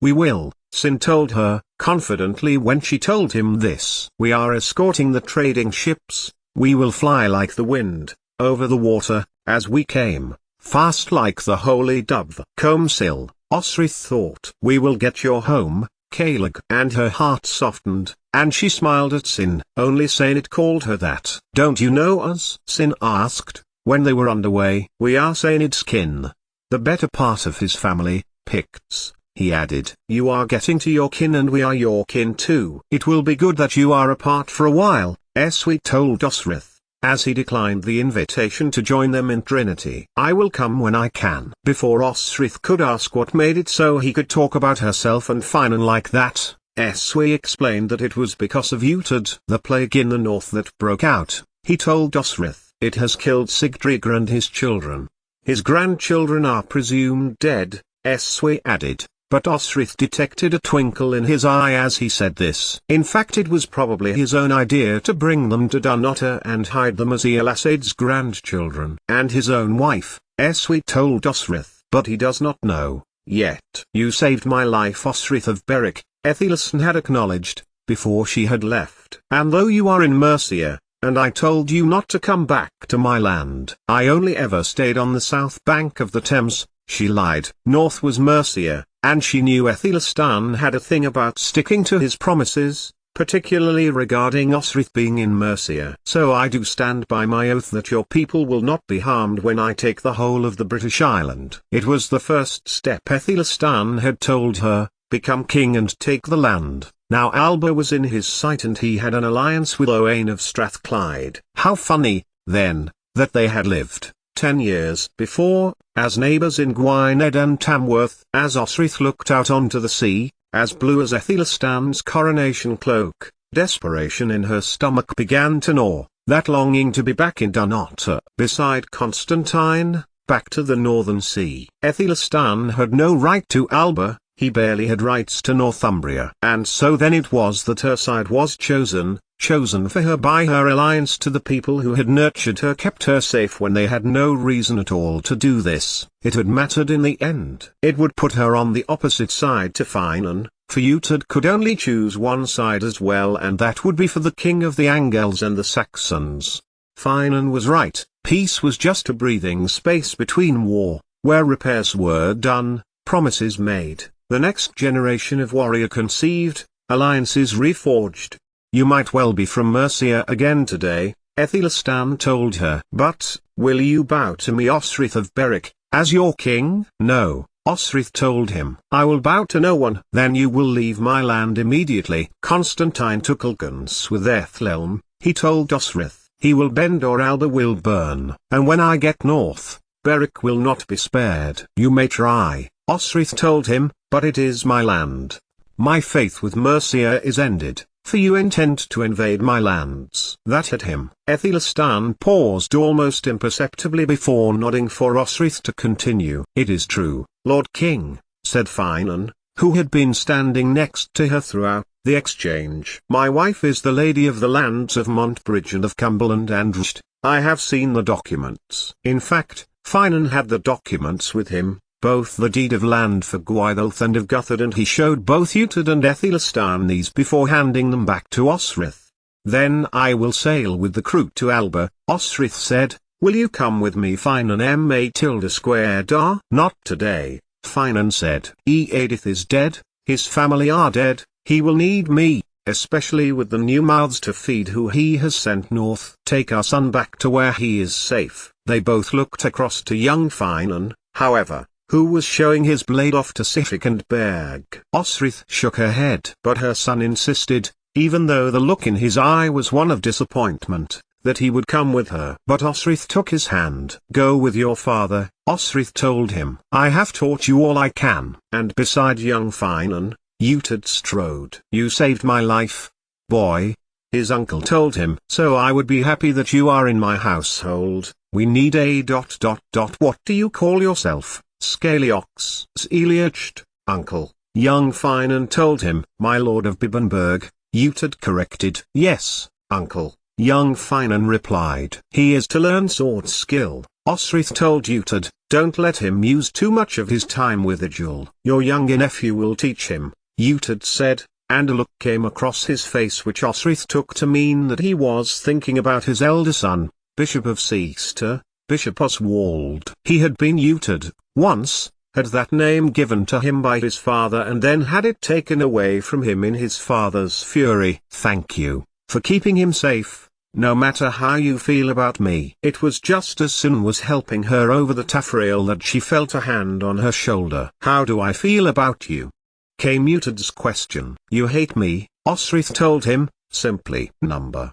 We will, Sin told her, confidently when she told him this. We are escorting the trading ships, we will fly like the wind, over the water, as we came, fast like the holy dove. Comsil, Osrith thought. We will get your home, Kalag. And her heart softened, and she smiled at Sin. Only Sainit called her that. Don't you know us? Sin asked, when they were underway. We are Sainit's kin. The better part of his family, Picts, he added. You are getting to your kin and we are your kin too. It will be good that you are apart for a while, Eswi told Osrith, as he declined the invitation to join them in Trinity. I will come when I can. Before Osrith could ask what made it so he could talk about herself and Finan like that, Eswi explained that it was because of Utad, the plague in the north that broke out. He told Osrith, it has killed Sigdrigar and his children. His grandchildren are presumed dead, Eswi added. But Osrith detected a twinkle in his eye as he said this. In fact, it was probably his own idea to bring them to Dunnottar and hide them as Ealasad's grandchildren. And his own wife, Eswi told Osrith. But he does not know, yet. You saved my life, Osrith of Berwick, Ethelison had acknowledged, before she had left. And though you are in Mercia, and I told you not to come back to my land, I only ever stayed on the south bank of the Thames, she lied. North was Mercia, and she knew Ethelistan had a thing about sticking to his promises, particularly regarding Osrith being in Mercia. So I do stand by my oath that your people will not be harmed when I take the whole of the British island. It was the first step Ethelistan had told her, become king and take the land. Now Alba was in his sight and he had an alliance with Owain of Strathclyde. How funny, then, that they had lived 10 years before, as neighbours in Gwynedd and Tamworth. As Osrith looked out onto the sea, as blue as Ethelistan's coronation cloak, desperation in her stomach began to gnaw, that longing to be back in Dunnottar. Beside Constantine, back to the northern sea. Ethelistan had no right to Alba, he barely had rights to Northumbria. And so then it was that her side was chosen for her by her alliance to the people who had nurtured her, kept her safe when they had no reason at all to do this. It had mattered in the end. It would put her on the opposite side to Finan, for Utad could only choose one side as well, and that would be for the king of the Angles and the Saxons. Finan was right, peace was just a breathing space between war, where repairs were done, promises made, the next generation of warrior conceived, alliances reforged. You might well be from Mercia again today, Ethelistan told her. But, will you bow to me, Osrith of Berwick, as your king? No, Osrith told him. I will bow to no one. Then you will leave my land immediately. Constantine took alliance with Ethelelm, he told Osrith. He will bend or Alba will burn. And when I get north, Berwick will not be spared. You may try, Osrith told him, but it is my land. My faith with Mercia is ended. For you intend to invade my lands. That hit him. Ethelistan paused almost imperceptibly before nodding for Osrith to continue. It is true, Lord King, said Finan, who had been standing next to her throughout the exchange. My wife is the lady of the lands of Montbridge and of Cumberland and Rust. I have seen the documents. In fact, Finan had the documents with him, both the deed of land for Gwytholth and of Guthard, and he showed both Utad and Ethelistan these before handing them back to Osrith. Then I will sail with the crew to Alba, Osrith said. Will you come with me, Finan Ma tilde²? Not today, Finan said. Eadith is dead, his family are dead, he will need me, especially with the new mouths to feed who he has sent north. Take our son back to where he is safe. They both looked across to young Finan, however, who was showing his blade off to Sifik and Berg. Osrith shook her head. But her son insisted, even though the look in his eye was one of disappointment, that he would come with her. But Osrith took his hand. Go with your father, Osrith told him. I have taught you all I can. And beside young Finan, Utad strode. You saved my life, boy, his uncle told him. So I would be happy that you are in my household. We need a ... What do you call yourself? Scaliox. Eliached, uncle, young Finan told him. My lord of Bibbenberg, Utad corrected. Yes, uncle, young Finan replied. He is to learn sword skill, Osrith told Uhtred, don't let him use too much of his time with Ijul. Your younger nephew will teach him, Uhtred said, and a look came across his face which Osrith took to mean that he was thinking about his elder son, Bishop of Seaster, Bishop Oswald. He had been Uhtred, once, had that name given to him by his father and then had it taken away from him in his father's fury. Thank you, for keeping him safe, no matter how you feel about me. It was just as Sin was helping her over the taffrail that she felt a hand on her shoulder. How do I feel about you? Came Uhtred's question. You hate me, Osrith told him, simply.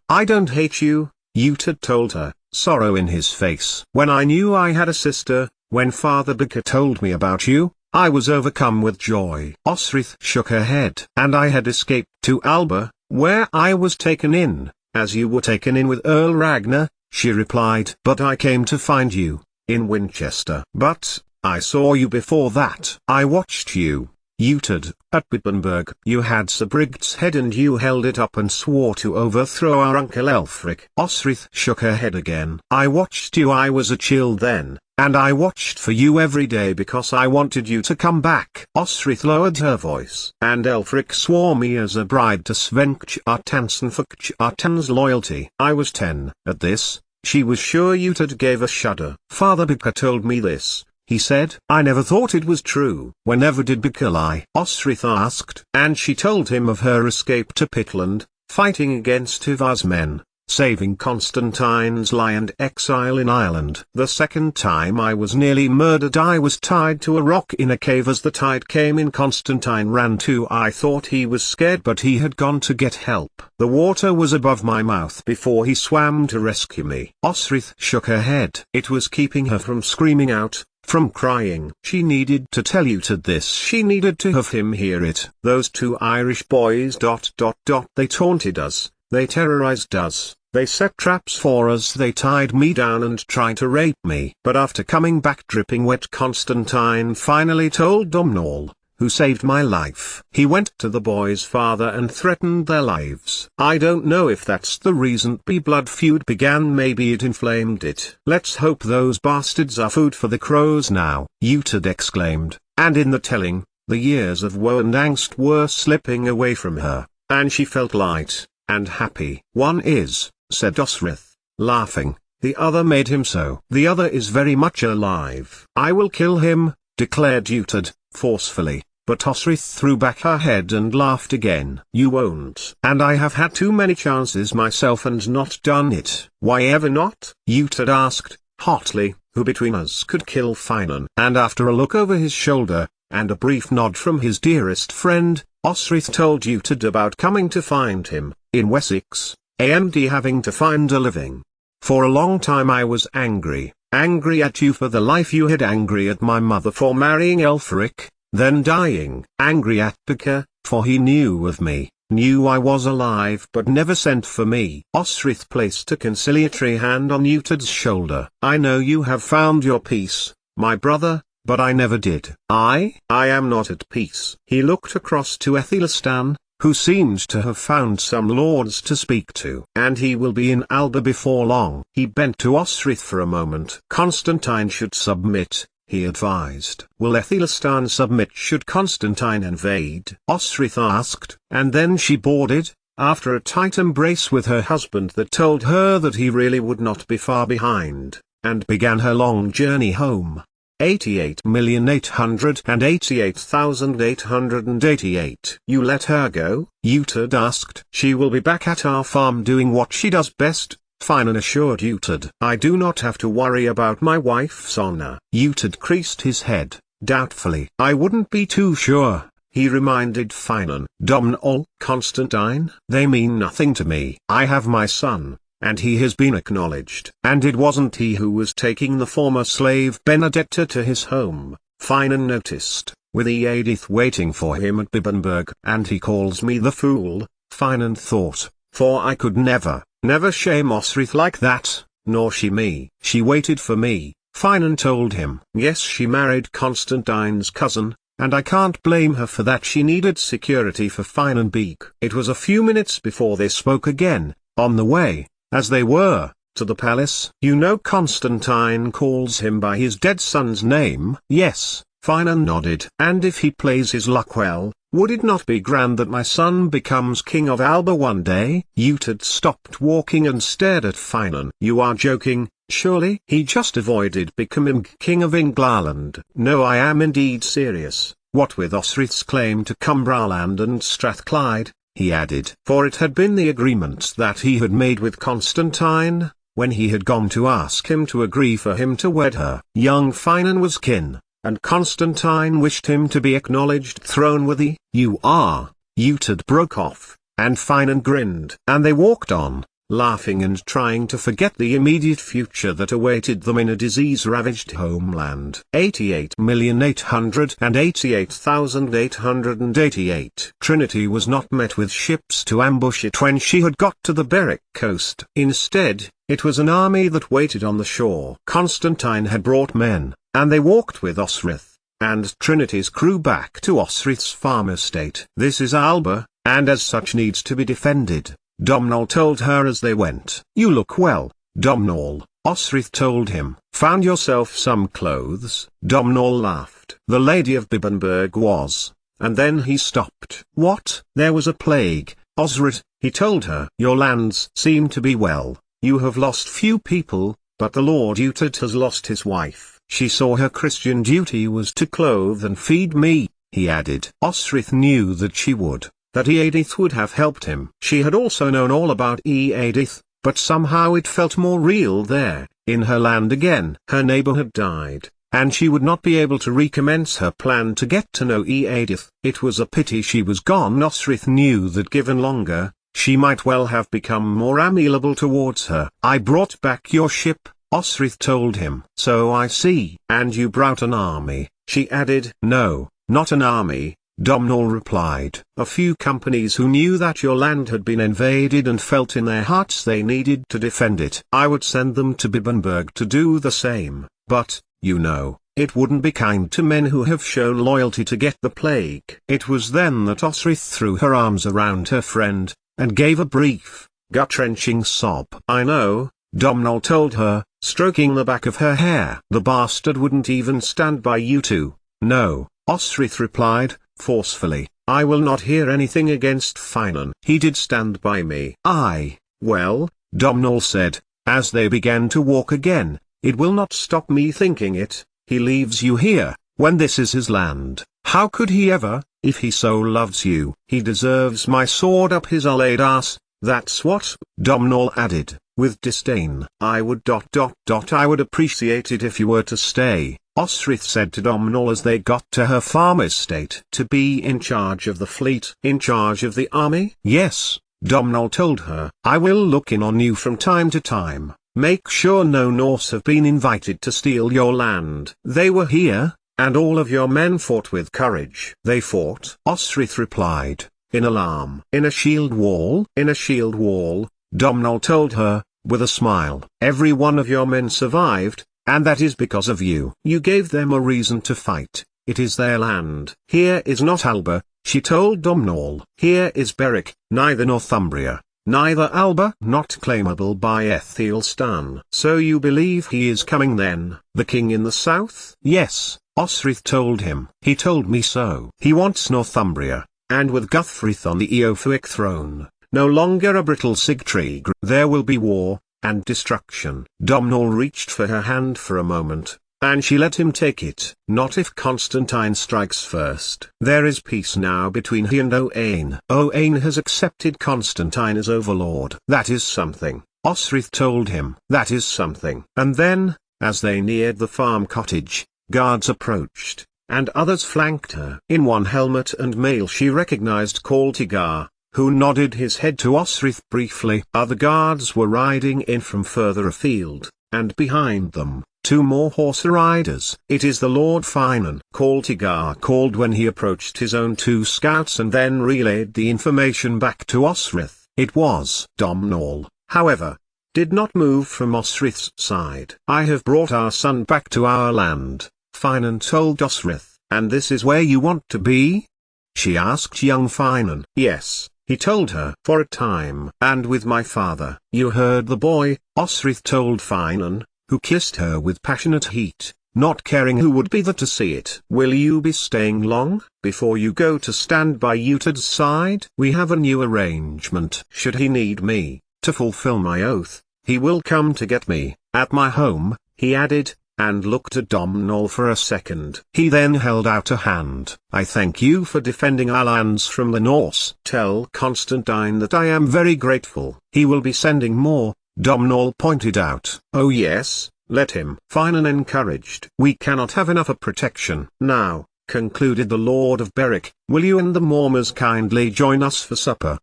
I don't hate you, Uhtred told her, sorrow in his face. When I knew I had a sister, when Father Bika told me about you, I was overcome with joy. Osrith shook her head. And I had escaped to Alba, where I was taken in, as you were taken in with Earl Ragnar, she replied. But I came to find you, in Winchester. But, I saw you before that. I watched you, Uhtred, at Wittenberg. You had Sir Brigt's head and you held it up and swore to overthrow our uncle Elfric. Osrith shook her head again. I watched you. I was a child then, and I watched for you every day because I wanted you to come back. Osrith lowered her voice. And Elfric swore me as a bride to Sven Kjartansson for Kjartan's loyalty. I was 10. At this, she was sure Uhtred gave a shudder. Father Bika told me this, he said. I never thought it was true. Whenever did Bika lie? Osrith asked. And she told him of her escape to Pitland, fighting against Ivar's men, saving Constantine's lie and exile in Ireland. The second time I was nearly murdered. I was tied to a rock in a cave as the tide came in. Constantine ran too. I thought he was scared but he had gone to get help. The water was above my mouth before he swam to rescue me. Osrith shook her head. It was keeping her from screaming out, from crying. She needed to tell Uhtred this. She needed to have him hear it. Those two Irish boys ... They taunted us, they terrorized us, they set traps for us, they tied me down and tried to rape me. But after coming back dripping wet, Constantine finally told Domhnall, who saved my life. He went to the boys' father and threatened their lives. I don't know if that's the reason the blood feud began. Maybe it inflamed it. Let's hope those bastards are food for the crows now, Uhtred exclaimed, and in the telling, the years of woe and angst were slipping away from her, and she felt light and happy. One is, said Osrith, laughing, the other made him so. The other is very much alive. I will kill him, declared Uhtred, forcefully, but Osrith threw back her head and laughed again. You won't. And I have had too many chances myself and not done it. Why ever not? Uhtred asked, hotly, who between us could kill Finan? And after a look over his shoulder, and a brief nod from his dearest friend, Osrith told Uhtred about coming to find him, in Wessex, AMD having to find a living. For a long time I was angry at you for the life you had, angry at my mother for marrying Elfric, then dying, angry at Bika, for he knew of me, knew I was alive but never sent for me. Osrith placed a conciliatory hand on Uhtred's shoulder. I know you have found your peace, my brother, but I never did. I am not at peace. He looked across to Aethelstan, who seemed to have found some lords to speak to. And he will be in Alba before long. He bent to Osrith for a moment. Constantine should submit, he advised. Will Aethelstan submit should Constantine invade? Osrith asked. And then she boarded, after a tight embrace with her husband that told her that he really would not be far behind, and began her long journey home. 88,888,888. You let her go? Uhtred asked. She will be back at our farm doing what she does best, Finan assured Uhtred. I do not have to worry about my wife's honor. Uhtred creased his head, doubtfully. I wouldn't be too sure, he reminded Finan. Domhnall, Constantine, they mean nothing to me. I have my son, and he has been acknowledged. And it wasn't he who was taking the former slave Benedetta to his home, Finan noticed, with Eadith waiting for him at Bibbenberg. And he calls me the fool, Finan thought, for I could never shame Osrith like that, nor she me. She waited for me, Finan told him. Yes, she married Constantine's cousin, and I can't blame her for that. She needed security for Finan Beak. It was a few minutes before they spoke again, on the way, as they were, to the palace. You know Constantine calls him by his dead son's name. Yes, Finan nodded. And if he plays his luck well, would it not be grand that my son becomes king of Alba one day? Utad stopped walking and stared at Finan. You are joking, surely? He just avoided becoming king of England. No, I am indeed serious. What with Osrith's claim to Cumbraland and Strathclyde, he added. For it had been the agreement that he had made with Constantine, when he had gone to ask him to agree for him to wed her. Young Finan was kin, and Constantine wished him to be acknowledged throne-worthy. You are, Utad broke off, and Finan grinned. And they walked on, laughing and trying to forget the immediate future that awaited them in a disease-ravaged homeland. 88,888,888. Trinity was not met with ships to ambush it when she had got to the Berwick coast. Instead, it was an army that waited on the shore. Constantine had brought men, and they walked with Osrith and Trinity's crew back to Osrith's farm estate. This is Alba, and as such needs to be defended, Domhnall told her as they went. You look well, Domhnall, Osrith told him. Found yourself some clothes? Domhnall laughed. The Lady of Bibbenberg was, and then he stopped. What? There was a plague, Osrith, he told her. Your lands seem to be well. You have lost few people, but the Lord Utad has lost his wife. She saw her Christian duty was to clothe and feed me, he added. Osrith knew that she would, that Eadith would have helped him. She had also known all about Eadith, but somehow it felt more real there, in her land again. Her neighbor had died, and she would not be able to recommence her plan to get to know Eadith. It was a pity she was gone. Osrith knew that given longer, she might well have become more amenable towards her. I brought back your ship, Osrith told him. So I see. And you brought an army, she added. No, not an army, Domhnall replied. A few companies who knew that your land had been invaded and felt in their hearts they needed to defend it. I would send them to Bibbenberg to do the same, but, you know, it wouldn't be kind to men who have shown loyalty to get the plague. It was then that Osrith threw her arms around her friend, and gave a brief, gut-wrenching sob. I know, Domhnall told her, stroking the back of her hair. The bastard wouldn't even stand by you two. No, Osrith replied, forcefully. I will not hear anything against Finan. He did stand by me. Aye, well, Domhnall said, as they began to walk again, it will not stop me thinking it. He leaves you here, when this is his land. How could he ever, if he so loves you? He deserves my sword up his old ass, that's what, Domhnall added, with disdain. I would ... I would appreciate it if you were to stay, Osrith said to Domhnall as they got to her farm estate. To be in charge of the fleet? In charge of the army? Yes, Domhnall told her. I will look in on you from time to time. Make sure no Norse have been invited to steal your land. They were here, and all of your men fought with courage. They fought? Osrith replied, in alarm. In a shield wall? In a shield wall, Domhnall told her, with a smile. Every one of your men survived, and that is because of you. You gave them a reason to fight. It is their land. Here is not Alba, she told Domhnall. Here is Berwick, neither Northumbria, neither Alba. Not claimable by Aethelstan. So you believe he is coming then, the king in the south? Yes, Osrith told him. He told me so. He wants Northumbria, and with Guthfrith on the Eofuic throne, no longer a brittle Sigtrig. There will be war, and destruction. Domhnall reached for her hand for a moment, and she let him take it. Not if Constantine strikes first. There is peace now between he and Owain. Owain has accepted Constantine as overlord. That is something, Osrith told him. That is something. And then, as they neared the farm cottage, guards approached, and others flanked her. In one helmet and mail she recognized Caltigar, who nodded his head to Osrith briefly. Other guards were riding in from further afield, and behind them, two more horse riders. It is the Lord Finan, Caltigar called when he approached his own two scouts and then relayed the information back to Osrith. It was. Domhnall, however, did not move from Osrith's side. I have brought our son back to our land, Finan told Osrith. And this is where you want to be? She asked young Finan. Yes, he told her. For a time. And with my father. You heard the boy, Osrith told Finan, who kissed her with passionate heat, not caring who would be there to see it. Will you be staying long? Before you go to stand by Utad's side? We have a new arrangement. Should he need me, to fulfill my oath, he will come to get me, at my home, he added, and looked at Domhnall for a second. He then held out a hand. I thank you for defending our lands from the Norse. Tell Constantine that I am very grateful. He will be sending more, Domhnall pointed out. Oh yes, let him. Finan encouraged. We cannot have enough of protection. Now, concluded the Lord of Berwick, will you and the Mormers kindly join us for supper?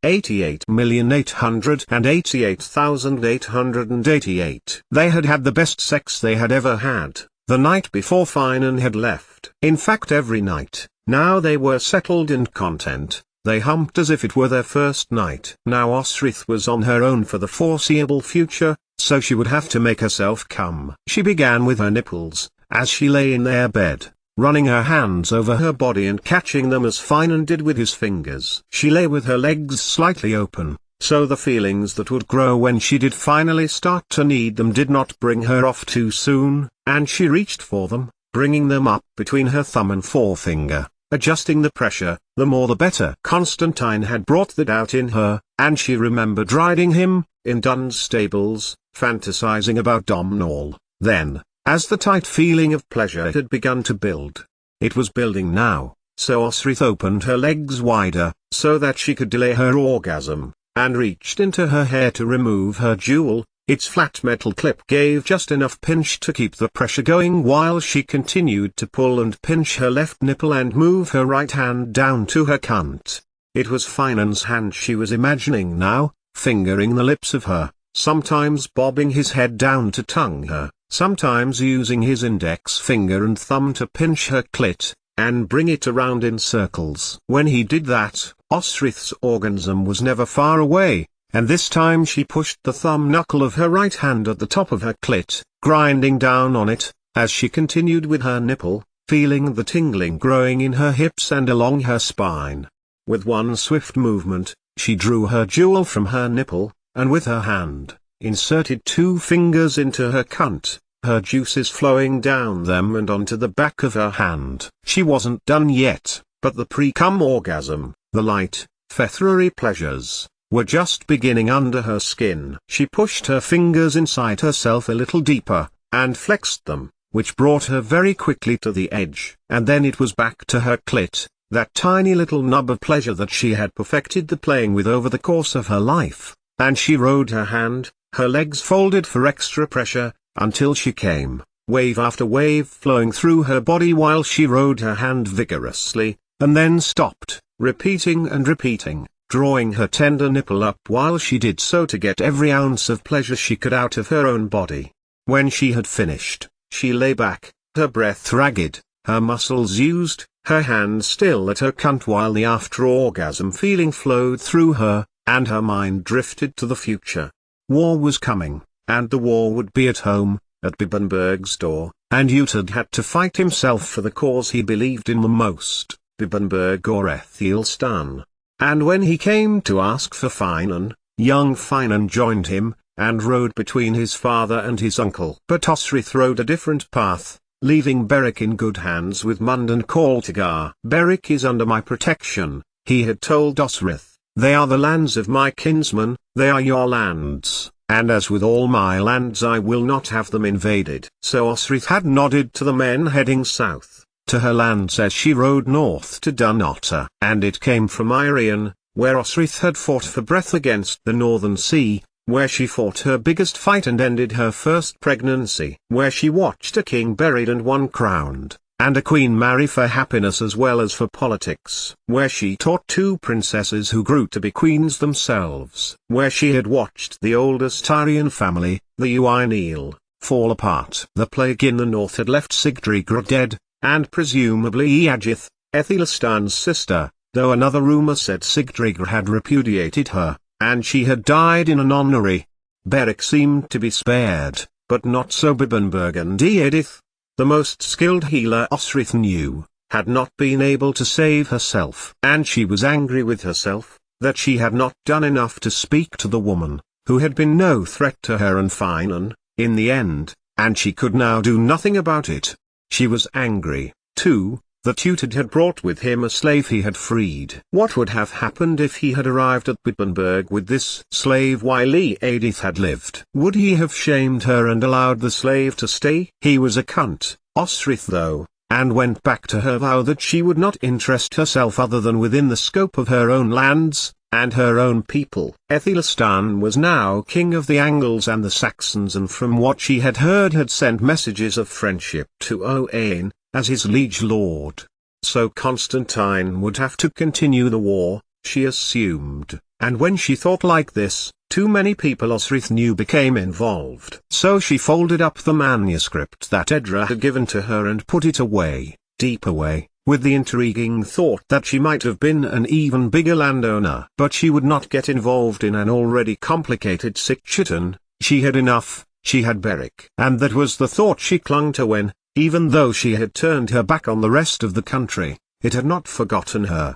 88,888,888. They had had the best sex they had ever had, the night before Finan had left. In fact every night, now they were settled and content, they humped as if it were their first night. Now Osrith was on her own for the foreseeable future, so she would have to make herself come. She began with her nipples, as she lay in their bed, running her hands over her body and catching them as Finan did with his fingers. She lay with her legs slightly open, so the feelings that would grow when she did finally start to need them did not bring her off too soon, and she reached for them, bringing them up between her thumb and forefinger, adjusting the pressure, the more the better. Constantine had brought that out in her, and she remembered riding him, in Dunn's stables, fantasizing about Domhnall. Then, as the tight feeling of pleasure had begun to build, it was building now, so Osrith opened her legs wider, so that she could delay her orgasm, and reached into her hair to remove her jewel. Its flat metal clip gave just enough pinch to keep the pressure going while she continued to pull and pinch her left nipple and move her right hand down to her cunt. It was Finan's hand she was imagining now, fingering the lips of her, sometimes bobbing his head down to tongue her, sometimes using his index finger and thumb to pinch her clit, and bring it around in circles. When he did that, Osrith's orgasm was never far away, and this time she pushed the thumb knuckle of her right hand at the top of her clit, grinding down on it, as she continued with her nipple, feeling the tingling growing in her hips and along her spine. With one swift movement, she drew her jewel from her nipple, and with her hand, inserted 2 fingers into her cunt, her juices flowing down them and onto the back of her hand. She wasn't done yet, but the pre-cum orgasm, the light, feathery pleasures, were just beginning under her skin. She pushed her fingers inside herself a little deeper, and flexed them, which brought her very quickly to the edge. And then it was back to her clit, that tiny little nub of pleasure that she had perfected the playing with over the course of her life, and she rode her hand, her legs folded for extra pressure, until she came, wave after wave flowing through her body while she rode her hand vigorously, and then stopped, repeating and repeating, drawing her tender nipple up while she did so to get every ounce of pleasure she could out of her own body. When she had finished, she lay back, her breath ragged, her muscles used, her hand still at her cunt while the after-orgasm feeling flowed through her, and her mind drifted to the future. War was coming, and the war would be at home, at Bibbenberg's door, and Utad had to fight himself for the cause he believed in the most, Bibbenberg or Ethelstan. And when he came to ask for Finan, young Finan joined him, and rode between his father and his uncle. But Osrith rode a different path, leaving Berwick in good hands with Mund and Caltagar. Berwick is under my protection, he had told Osrith. They are the lands of my kinsmen, they are your lands, and as with all my lands I will not have them invaded. So Osrith had nodded to the men heading south, to her lands as she rode north to Dunnottar. And it came from Irian, where Osrith had fought for breath against the Northern Sea, where she fought her biggest fight and ended her first pregnancy, where she watched a king buried and one crowned, and a queen marry for happiness as well as for politics, where she taught 2 princesses who grew to be queens themselves, where she had watched the oldest Aryan family, the Uineel, fall apart. The plague in the north had left Sigdrigra dead, and presumably Eadgith, Ethelstan's sister, though another rumour said Sigdrigra had repudiated her, and she had died in a nunnery. Berwick seemed to be spared, but not so Bibbenberg and Eadith. The most skilled healer Osrith knew, had not been able to save herself. And she was angry with herself, that she had not done enough to speak to the woman, who had been no threat to her and Finan, in the end, and she could now do nothing about it. She was angry, too, that Tutid had brought with him a slave he had freed. What would have happened if he had arrived at Wittenberg with this slave while Edith had lived? Would he have shamed her and allowed the slave to stay? He was a cunt, Osrith though, and went back to her vow that she would not interest herself other than within the scope of her own lands, and her own people. Aethelstan was now king of the Angles and the Saxons, and from what she had heard had sent messages of friendship to Owain, as his liege lord. So Constantine would have to continue the war, she assumed, and when she thought like this, too many people Osrith knew became involved. So she folded up the manuscript that Edra had given to her and put it away, deep away, with the intriguing thought that she might have been an even bigger landowner. But she would not get involved in an already complicated situation. She had enough, she had Beric. And that was the thought she clung to when, even though she had turned her back on the rest of the country, it had not forgotten her.